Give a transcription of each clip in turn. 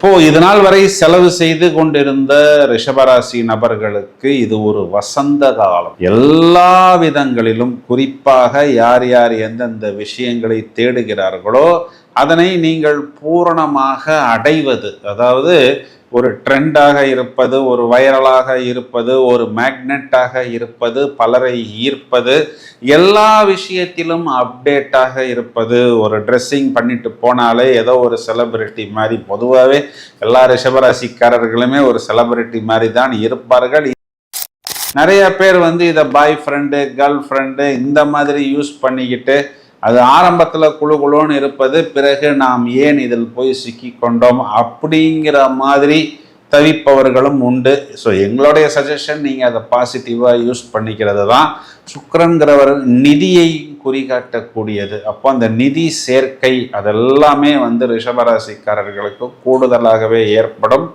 அப்போ இது நாள் வரை செலவு செய்து கொண்டிருந்த ரிஷபராசி நபர்களுக்கு இது ஒரு வசந்த காலம். எல்லா விதங்களிலும், குறிப்பாக யார் யார் எந்தெந்த விஷயங்களை தேடுகிறார்களோ அதனை நீங்கள் பூரணமாக அடைவது, அதாவது ஒரு ட்ரெண்டாக இருப்பது, ஒரு வைரலாக இருப்பது, ஒரு மேக்னெட்டாக இருப்பது, பலரை ஈர்ப்பது, எல்லா விஷயத்திலும் அப்டேட்டாக இருப்பது. ஒரு ட்ரெஸ்ஸிங் பண்ணிட்டு போனாலே ஏதோ ஒரு செலிபிரிட்டி மாதிரி, பொதுவாகவே எல்லா ரிஷபராசிக்காரர்களுமே ஒரு செலிபிரிட்டி மாதிரி தான் இருப்பார்கள். நிறைய பேர் இதை பாய் ஃப்ரெண்டு, கேர்ள் ஃப்ரெண்டு இந்த மாதிரி யூஸ் பண்ணிக்கிட்டு, அது ஆரம்பத்தில் குழுன்னு இருப்பது, பிறகு நாம் ஏன் இதில் போய் சிக்கி கொண்டோம் அப்படிங்கிற மாதிரி தவிப்பவர்களும் உண்டு. ஸோ எங்களுடைய சஜஷன், நீங்கள் அதை பாசிட்டிவாக யூஸ் பண்ணிக்கிறது தான். சுக்கிரன்கிறவர் நிதியை குறிகாட்டக்கூடியது. அப்போ அந்த நிதி சேர்க்கை அதெல்லாமே ரிஷபராசிக்காரர்களுக்கு கூடுதலாகவே ஏற்படும்.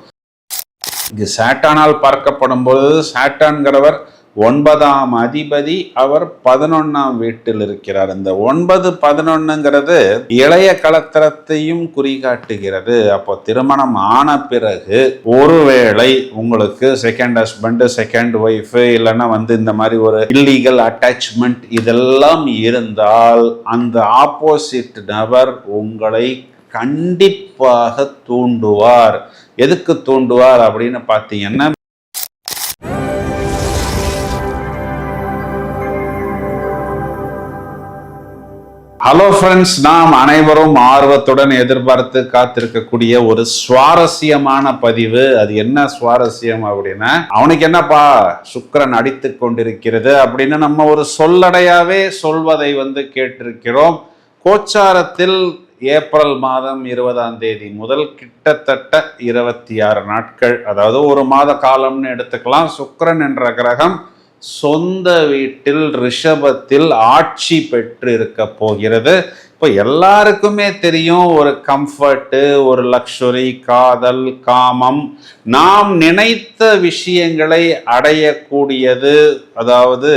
இது சாட்டானால் பார்க்கப்படும் பொழுது, சாட்டான்கிறவர் 9ஆம் அதிபதி, அவர் 11ஆம் வீட்டில் இருக்கிறார். இந்த 9, 11ங்கிறது இளைய கலத்திரத்தையும் குறிகாட்டுகிறது. அப்போ திருமணம் ஆன பிறகு ஒருவேளை உங்களுக்கு செகண்ட் ஹஸ்பண்ட், செகண்ட் ஒய்ஃப், இல்லைன்னா இந்த மாதிரி ஒரு இல்லீகல் அட்டாச்மெண்ட் இதெல்லாம் இருந்தால், அந்த ஆப்போசிட் நபர் உங்களை கண்டிப்பாக தூண்டுவார். எதுக்கு தூண்டுவார் அப்படின்னு பார்த்தீங்கன்னா, ஹலோ ஃப்ரெண்ட்ஸ், நாம் அனைவரும் ஆர்வத்துடன் எதிர்பார்த்து காத்திருக்கக்கூடிய ஒரு சுவாரஸ்யமான பதிவு. அது என்ன சுவாரஸ்யம் அப்படின்னா, அவனுக்கு என்னப்பா சுக்கிரன் அடித்து கொண்டிருக்கிறது அப்படின்னு நம்ம ஒரு சொல்லடையாவே சொல்வதை கேட்டிருக்கிறோம். கோச்சாரத்தில் ஏப்ரல் மாதம் 20ஆம் தேதி முதல் கிட்டத்தட்ட 26 நாட்கள், அதாவது ஒரு மாத காலம்னு எடுத்துக்கலாம், சுக்கிரன் என்ற கிரகம் சொந்த வீட்டில் ரிஷபத்தில் ஆட்சி பெற்று இருக்க போகிறது. இப்போ எல்லாருக்குமே தெரியும், ஒரு கம்ஃபர்ட்டு, ஒரு லக்ஸுரி, காதல், காமம், நாம் நினைத்த விஷயங்களை அடையக்கூடியது, அதாவது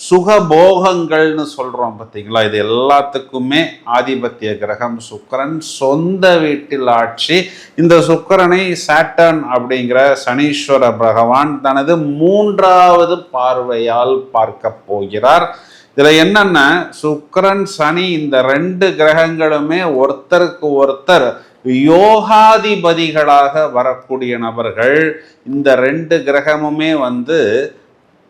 சுகபோகங்கள்னு சொல்றோம் பார்த்தீங்களா, இது எல்லாத்துக்குமே ஆதிபத்திய கிரகம் சுக்கிரன், சொந்த வீட்டில் ஆட்சி. இந்த சுக்கிரனை சாட்டர்ன் அப்படிங்கிற சனீஸ்வர பகவான் தனது 3வது பார்வையால் பார்க்க போகிறார். இதுல என்னன்னா, சுக்கிரன், சனி இந்த 2 கிரகங்களுமே ஒருத்தருக்கு ஒருத்தர் யோகாதிபதிகளாக வரக்கூடிய நபர்கள். இந்த 2 கிரகமுமே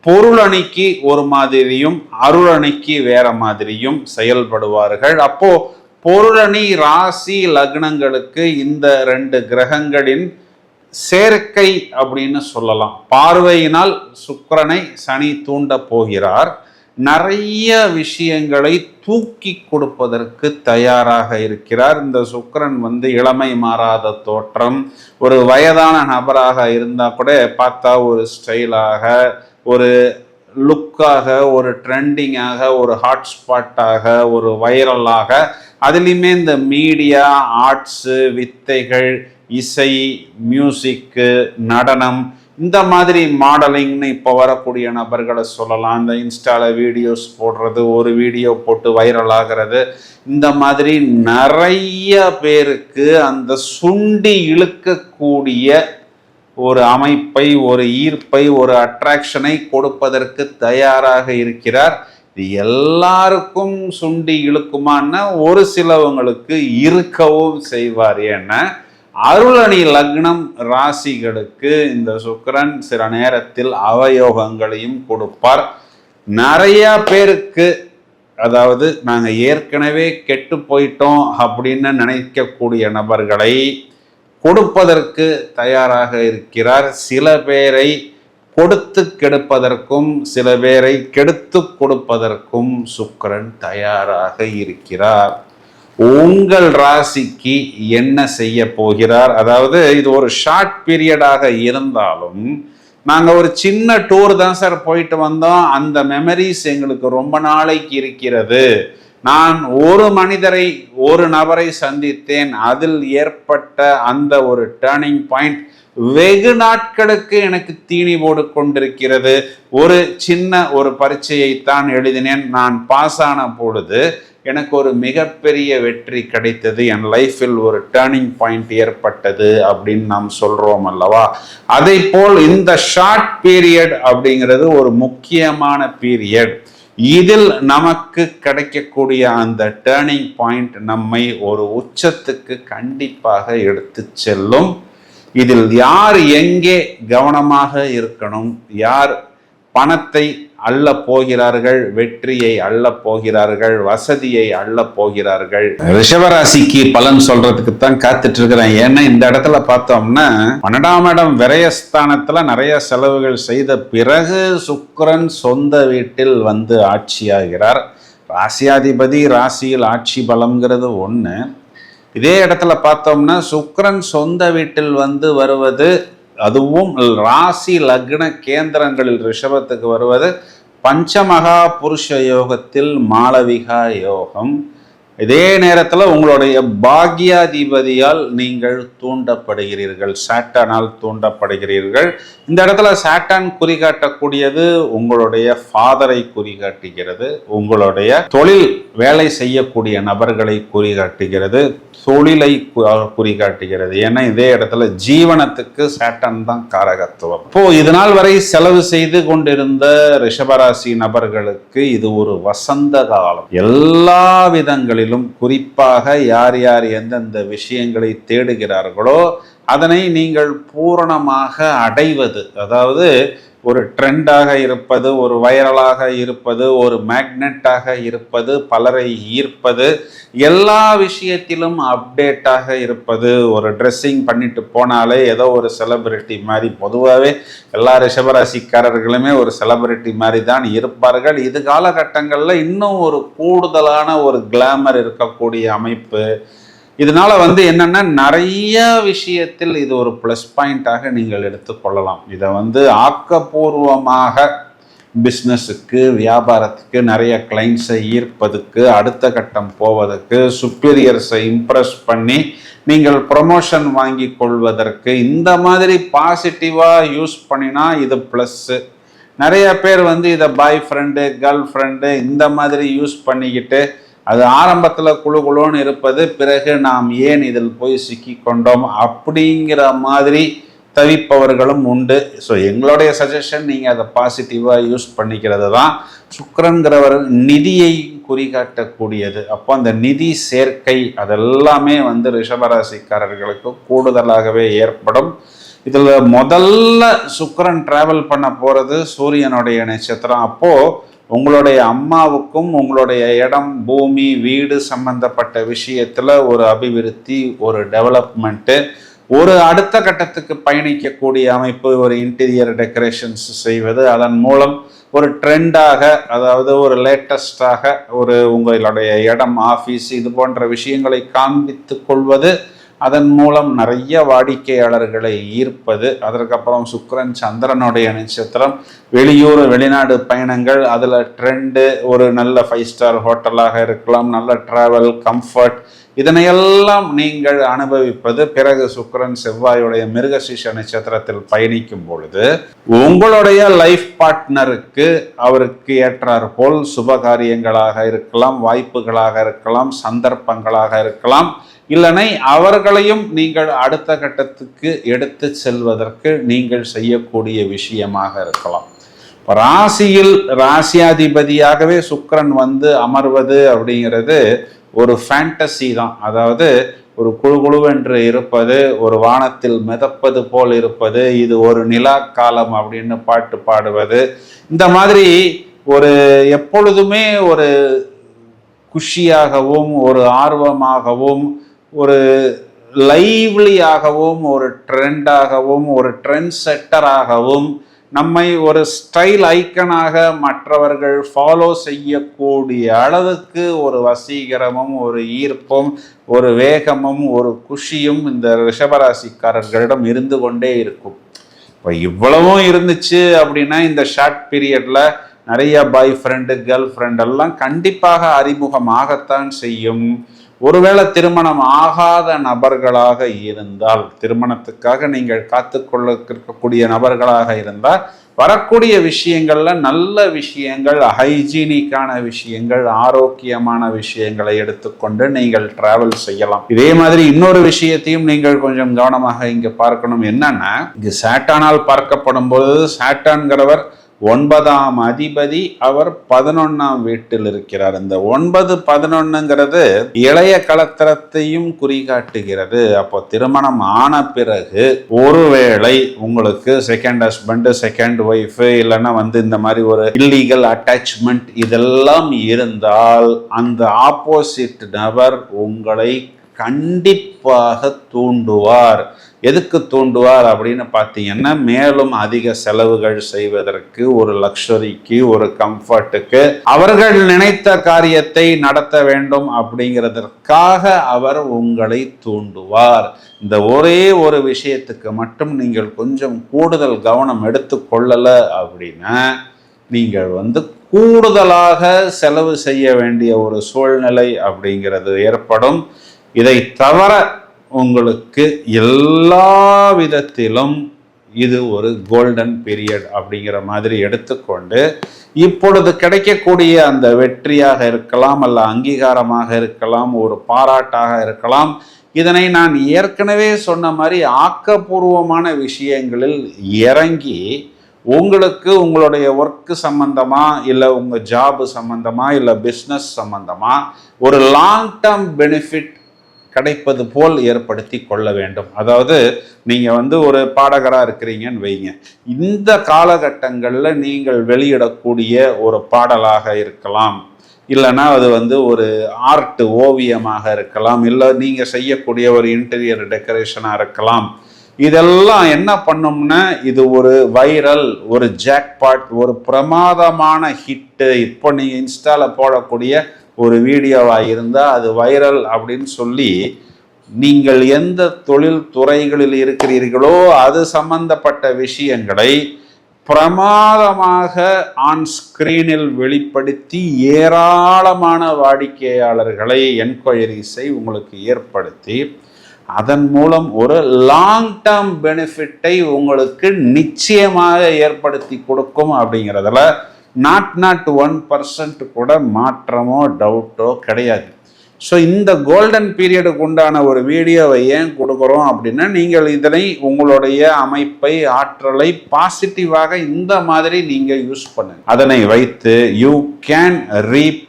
பொருளணிக்கு ஒரு மாதிரியும் அருளணிக்கு வேற மாதிரியும் செயல்படுவார்கள். அப்போ பொருளணி ராசி லக்னங்களுக்கு இந்த 2 கிரகங்களின் சேர்க்கை அப்படின்னு சொல்லலாம். பார்வையினால் சுக்கிரனை சனி தூண்ட போகிறார். நிறைய விஷயங்களை தூக்கி கொடுப்பதற்கு தயாராக இருக்கிறார். இந்த சுக்கிரன் இளமை மாறாத தோற்றம், ஒரு வயதான நபராக இருந்தால் கூட பார்த்தா ஒரு ஸ்டைலாக, ஒரு லுக்காக, ஒரு ட்ரெண்டிங்காக, ஒரு ஹாட்ஸ்பாட்டாக, ஒரு வைரலாக, அதுலேயுமே இந்த மீடியா, ஆர்ட்ஸு, வித்தைகள், இசை, மியூசிக்கு, நடனம், இந்த மாதிரி மாடலிங்னு இப்போ வரக்கூடிய நபர்களை சொல்லலாம். இந்த இன்ஸ்டாவில் வீடியோஸ் போடுறது, ஒரு வீடியோ போட்டு வைரல் ஆகிறது, இந்த மாதிரி நிறைய பேருக்கு அந்த சுண்டி இழுக்கக்கூடிய ஒரு அமைப்பை, ஒரு ஈர்ப்பை, ஒரு அட்ராக்ஷனை கொடுப்பதற்கு தயாராக இருக்கிறார். இது எல்லாருக்கும் சுண்டி இழுக்குமான்னா ஒரு சிலவங்களுக்கு இருக்கவும் செய்வார். ஏன்னா அருளணி லக்னம் ராசிகளுக்கு இந்த சுக்கிரன் சில நேரத்தில் அவயோகங்களையும் கொடுப்பார். நிறைய பேருக்கு, அதாவது நாங்கள் ஏற்கனவே கெட்டு போயிட்டோம் அப்படின்னு நினைக்கக்கூடிய நபர்களை கொடுப்பதற்கு தயாராக இருக்கிறார். சில பேரை கொடுத்து கெடுப்பதற்கும் சில பேரை கெடுத்து கொடுப்பதற்கும் சுக்கிரன் தயாராக இருக்கிறார். உங்கள் ராசிக்கு என்ன செய்ய போகிறார்? அதாவது இது ஒரு ஷார்ட் பீரியடாக இருந்தாலும், நாங்கள் ஒரு சின்ன டூர் தான் சார் போயிட்டு வந்தோம், அந்த மெமரிஸ் எங்களுக்கு ரொம்ப நாளைக்கு இருக்கிறது. நான் ஒரு மனிதரை, ஒரு நபரை சந்தித்தேன், அதில் ஏற்பட்ட அந்த ஒரு டேர்னிங் பாயிண்ட் வெகு நாட்களுக்கு எனக்கு தீனி போடு கொண்டிருக்கிறது. ஒரு சின்ன ஒரு பரீட்சையை தான் எழுதினேன், நான் பாஸ் ஆன பொழுது எனக்கு ஒரு மிகப்பெரிய வெற்றி கிடைத்தது, என் லைஃப்பில் ஒரு டேர்னிங் பாயிண்ட் ஏற்பட்டது அப்படின்னு நாம் சொல்றோம் அல்லவா. அதை போல் இந்த ஷார்ட் பீரியட் அப்படிங்கிறது ஒரு முக்கியமான பீரியட். இதில் நமக்கு கிடைக்கக்கூடிய அந்த டேர்னிங் பாயிண்ட் நம்மை ஒரு உச்சத்துக்கு கண்டிப்பாக எடுத்து செல்லும். இதில் யார் எங்கே கவனமாக இருக்கணும், யார் பணத்தை அள்ள போகிறார்கள், வெற்றியை அள்ள போகிறார்கள், வசதியை அள்ள போகிறார்கள். ரிஷபராசிக்கு பலன் சொல்றதுக்கு தான் காத்துட்டு இருக்கிறேன். ஏன்னா இந்த இடத்துல பார்த்தோம்னா 12ஆம் இடம் விரயஸ்தானத்துல நிறைய செலவுகள் செய்த பிறகு சுக்கிரன் சொந்த வீட்டில் வந்து ஆட்சியாகிறார். ராசியாதிபதி ராசியில் ஆட்சி பலம்ங்கிறது ஒண்ணு. இதே இடத்துல பார்த்தோம்னா சுக்கிரன் சொந்த வீட்டில் வந்து வருவது, அதுவும் ராசி லக்ன கேந்திரங்களில் ரிஷபத்துக்கு வருவது பஞ்சமகா புருஷ யோகத்தில் மாளவிகா யோகம். இதே நேரத்தில் உங்களுடைய பாக்யாதிபதியால் நீங்கள் தூண்டப்படுகிறீர்கள், சாட்டானால் தூண்டப்படுகிறீர்கள். இந்த இடத்துல சாட்டான் குறிகாட்டக்கூடியது உங்களுடைய ஃபாதரை குறிகாட்டுகிறது, உங்களுடைய தொழில் வேலை செய்யக்கூடிய நபர்களை குறிகாட்டுகிறது, தொழிலை குறிகாட்டுகிறது. ஏன்னா இதே இடத்துல ஜீவனத்துக்கு சாட்டன் தான் காரகத்துவம். இப்போ இதனால் வரை செலவு செய்து கொண்டிருந்த ரிஷபராசி நபர்களுக்கு இது ஒரு வசந்த காலம். எல்லா விதங்களிலும், குறிப்பாக யார் யார் எந்தெந்த விஷயங்களை தேடுகிறார்களோ அதனை நீங்கள் பூரணமாக அடைவது, அதாவது ஒரு ட்ரெண்டாக இருப்பது, ஒரு வைரலாக இருப்பது, ஒரு மேக்னெட்டாக இருப்பது, பலரை ஈர்ப்பது, எல்லா விஷயத்திலும் அப்டேட்டாக இருப்பது. ஒரு ட்ரெஸ்ஸிங் பண்ணிட்டு போனாலே ஏதோ ஒரு செலிபிரிட்டி மாதிரி, பொதுவாகவே எல்லா ரிஷபராசிக்காரர்களுமே ஒரு செலிபிரிட்டி மாதிரி தான் இருப்பார்கள். இது காலகட்டங்களில் இன்னும் ஒரு கூடுதலான ஒரு கிளாமர் இருக்கக்கூடிய அமைப்பு. இதனால வந்து என்னன்னா நிறைய விஷயத்தில் இது ஒரு ப்ளஸ் பாயிண்டாக நீங்கள் எடுத்துக்கொள்ளலாம். இதை வந்து ஆக்கப்பூர்வமாக பிஸ்னஸுக்கு, வியாபாரத்துக்கு, நிறைய கிளைண்ட்ஸை ஈர்ப்பதுக்கு, அடுத்த கட்டம் போவதற்கு, சுப்பீரியர்ஸை இம்ப்ரெஸ் பண்ணி நீங்கள் ப்ரொமோஷன் வாங்கி கொள்வதற்கு, இந்த மாதிரி பாசிட்டிவாக யூஸ் பண்ணினா இது ப்ளஸ்ஸு. நிறைய பேர் வந்து இதை பாய் ஃப்ரெண்டு, கேர்ள் ஃப்ரெண்டு இந்த மாதிரி யூஸ் பண்ணிக்கிட்டு அது ஆரம்பத்தில் குழுன்னு இருப்பது, பிறகு நாம் ஏன் இதில் போய் சிக்கி கொண்டோம் அப்படிங்கிற மாதிரி தவிப்பவர்களும் உண்டு. ஸோ எங்களுடைய சஜஷன், நீங்கள் அதை பாசிட்டிவாக யூஸ் பண்ணிக்கிறது தான். சுக்கிரன்கிறவர் நிதியை குறிகாட்டக்கூடியது. அப்போ அந்த நிதி சேர்க்கை அதெல்லாமே வந்து ரிஷபராசிக்காரர்களுக்கு கூடுதலாகவே ஏற்படும். இதில் முதல்ல சுக்கிரன் டிராவல் பண்ண போகிறது சூரியனுடைய நட்சத்திரம். அப்போது உங்களுடைய அம்மாவுக்கும் உங்களுடைய இடம், பூமி, வீடு சம்பந்தப்பட்ட விஷயத்தில் ஒரு அபிவிருத்தி, ஒரு டெவலப்மெண்ட்டு, ஒரு அடுத்த கட்டத்துக்கு பயணிக்கக்கூடிய அமைப்பு, ஒரு இன்டீரியர் டெக்கரேஷன்ஸ் செய்வது, அதன் மூலம் ஒரு ட்ரெண்டாக, அதாவது ஒரு லேட்டஸ்டாக ஒரு உங்களுடைய இடம், ஆஃபீஸ் இது போன்ற விஷயங்களை காண்பித்து கொள்வது, அதன் மூலம் நிறைய வாடிக்கையாளர்களை ஈர்ப்பது. அதற்கப்புறம் சுக்கிரன் சந்திரனுடைய நட்சத்திரம், வெளியூர் வெளிநாடு பயணங்கள், அதில் ட்ரெண்டு, ஒரு நல்ல 5 ஸ்டார் ஹோட்டலாக இருக்கலாம், நல்ல ட்ராவல், கம்ஃபர்ட், இதனையெல்லாம் நீங்கள் அனுபவிப்பது. பிறகு சுக்கிரன் செவ்வாயுடைய மிருகசீஷ நட்சத்திரத்தில் பயணிக்கும் பொழுது உங்களுடைய லைஃப் பார்ட்னருக்கு அவருக்கு ஏற்றார் போல் சுபகாரியங்களாக இருக்கலாம், வாய்ப்புகளாக இருக்கலாம், சந்தர்ப்பங்களாக இருக்கலாம், இல்லைனை அவர்களையும் நீங்கள் அடுத்த கட்டத்துக்கு எடுத்து செல்வதற்கு நீங்கள் செய்யக்கூடிய விஷயமாக இருக்கலாம். ராசியில் ராசியாதிபதியாகவே சுக்கிரன் வந்து அமர்வது அப்படிங்கிறது ஒரு ஃபேண்டசி தான். அதாவது ஒரு குழுவென்று இருப்பது, ஒரு வானத்தில் மிதப்பது போல் இருப்பது, இது ஒரு நிலா காலம் அப்படின்னு பாட்டு பாடுவது, இந்த மாதிரி ஒரு எப்பொழுதுமே ஒரு குஷியாகவும், ஒரு ஆர்வமாகவும், ஒரு லைவ்லியாகவும், ஒரு ட்ரெண்டாகவும், ஒரு ட்ரெண்ட் செட்டராகவும், நம்மை ஒரு ஸ்டைல் ஐக்கனாக மற்றவர்கள் ஃபாலோ செய்யக்கூடிய அளவுக்கு ஒரு வசீகரமும், ஒரு ஈர்ப்பும், ஒரு வேகமும், ஒரு குஷியும் இந்த ரிஷபராசிக்காரர்களிடம் இருந்து கொண்டே இருக்கும். இப்போ இவ்வளவும் இருந்துச்சு அப்படின்னா இந்த ஷார்ட் பீரியட்ல நிறைய பாய் ஃப்ரெண்டு, கேர்ள் ஃப்ரெண்ட் எல்லாம் கண்டிப்பாக அறிமுகமாகத்தான் செய்யும். ஒருவேளை திருமணம் ஆகாத நபர்களாக இருந்தால், திருமணத்துக்காக நீங்கள் காத்துக்கொள்ள இருக்கக்கூடிய நபர்களாக இருந்தால் வரக்கூடிய விஷயங்கள்ல நல்ல விஷயங்கள், ஹைஜீனிக்கான விஷயங்கள், ஆரோக்கியமான விஷயங்களை எடுத்துக்கொண்டு நீங்கள் டிராவல் செய்யலாம். இதே மாதிரி இன்னொரு விஷயத்தையும் நீங்கள் கொஞ்சம் கவனமாக இங்க பார்க்கணும். என்னன்னா, இங்கு சாட்டானால் பார்க்கப்படும் போது சாட்டான்கிறவர் 9ஆம் அதிபதி, அவர் 11ஆம் வீட்டில் இருக்கிறார். இந்த 9, 11ங்கிறது இளைய கலத்திரத்தையும் குறிகாட்டுகிறது. அப்போ திருமணம் ஆன பிறகு ஒருவேளை உங்களுக்கு செகண்ட் ஹஸ்பண்ட், செகண்ட் ஒய்ஃப், இல்லைன்னா இந்த மாதிரி ஒரு இல்லீகல் அட்டாச்மெண்ட் இதெல்லாம் இருந்தால் அந்த ஆப்போசிட் நபர் உங்களை கண்டிப்பாக தூண்டுவார். எதுக்கு தூண்டுவார் அப்படின்னு பார்த்தீங்கன்னா, மேலும் அதிக செலவுகள் செய்வதற்கு, ஒரு லக்ஸரிக்கு, ஒரு கம்ஃபர்ட்டுக்கு, அவர்கள் நினைத்த காரியத்தை நடத்த வேண்டும் அப்படிங்கிறதற்காக அவர் உங்களை தூண்டுவார். இந்த ஒரே ஒரு விஷயத்துக்கு மட்டும் நீங்கள் கொஞ்சம் கூடுதல் கவனம் எடுத்துக்கொள்ளல அப்படின்னா நீங்கள் கூடுதலாக செலவு செய்ய வேண்டிய ஒரு சூழ்நிலை அப்படிங்கிறது ஏற்படும். இதை தவிர உங்களுக்கு எல்லா விதத்திலும் இது ஒரு கோல்டன் பீரியட் அப்படிங்கிற மாதிரி எடுத்துக்கொண்டு, இப்பொழுது கிடைக்கக்கூடிய அந்த வெற்றியாக இருக்கலாம், அல்ல அங்கீகாரமாக இருக்கலாம், ஒரு பாராட்டாக இருக்கலாம், இதனை நான் ஏற்கனவே சொன்ன மாதிரி ஆக்கப்பூர்வமான விஷயங்களில் இறங்கி உங்களுக்கு உங்களுடைய ஒர்க்கு சம்பந்தமா, இல்லை உங்கள் ஜாபு சம்பந்தமா, இல்லை பிஸ்னஸ் சம்பந்தமா ஒரு லாங் டேர்ம் பெனிஃபிட் கிடைப்பது போல் ஏற்படுத்தி கொள்ள வேண்டும். அதாவது நீங்கள் ஒரு பாடகராக இருக்கிறீங்கன்னு வைங்க, இந்த காலகட்டங்களில் நீங்கள் வெளியிடக்கூடிய ஒரு பாடலாக இருக்கலாம், இல்லைன்னா அது ஒரு ஆர்ட் ஓவியமாக இருக்கலாம், இல்லை நீங்கள் செய்யக்கூடிய ஒரு இன்டீரியர் டெக்கரேஷனாக இருக்கலாம். இதெல்லாம் என்ன பண்ணும்னா, இது ஒரு வைரல், ஒரு ஜாக்பாட், ஒரு பிரமாதமான ஹிட்டு. இப்போ நீங்கள் இன்ஸ்டாவில் போடக்கூடிய ஒரு வீடியோவாக இருந்தால் அது வைரல் அப்படின்னு சொல்லி, நீங்கள் எந்த தொழில் துறைகளில் இருக்கிறீர்களோ அது சம்பந்தப்பட்ட விஷயங்களை பிரமாதமாக ஆன் ஸ்கிரீனில் வெளிப்படுத்தி ஏராளமான வாடிக்கையாளர்களை, என்கொயரிஸை உங்களுக்கு ஏற்படுத்தி, அதன் மூலம் ஒரு லாங் டேர்ம் பெனிஃபிட்டை உங்களுக்கு நிச்சயமாக ஏற்படுத்தி கொடுக்கும். அப்படிங்கிறதுல நாட் 1% கூட மாற்றமோ டவுட்டோ கிடையாது. ஸோ இந்த கோல்டன் பீரியடுக்கு உண்டான ஒரு வீடியோவை ஏன் கொடுக்குறோம் அப்படின்னா, நீங்கள் இதனை உங்களுடைய அமைப்பை, ஆற்றலை பாசிட்டிவாக இந்த மாதிரி நீங்கள் யூஸ் பண்ணுங்க. அதனை வைத்து you can ரீப்,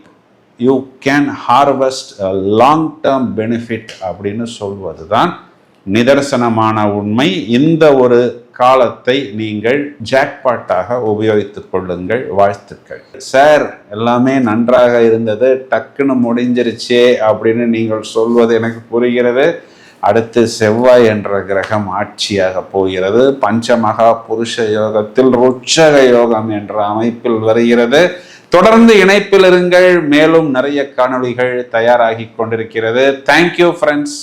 you can harvest long term benefit அப்படின்னு சொல்வது தான் நிதர்சனமான உண்மை. இந்த ஒரு காலத்தை நீங்கள் ஜாக்பாட்டாக உபயோகித்துக் கொள்ளுங்கள். வாழ்த்துக்கள் சார். எல்லாமே நன்றாக இருந்தது, டக்குன்னு முடிஞ்சிருச்சே அப்படின்னு நீங்கள் சொல்வது எனக்கு புரிகிறது. அடுத்து செவ்வாய் என்ற கிரகம் ஆட்சியாக போகிறது. பஞ்சமகா புருஷ யோகத்தில் ருட்சக யோகம் என்ற அமைப்பில் வருகிறது. தொடர்ந்து இணைப்பில் இருங்கள். மேலும் நிறைய காணொளிகள் தயாராகி கொண்டிருக்கிறது. Thank you friends.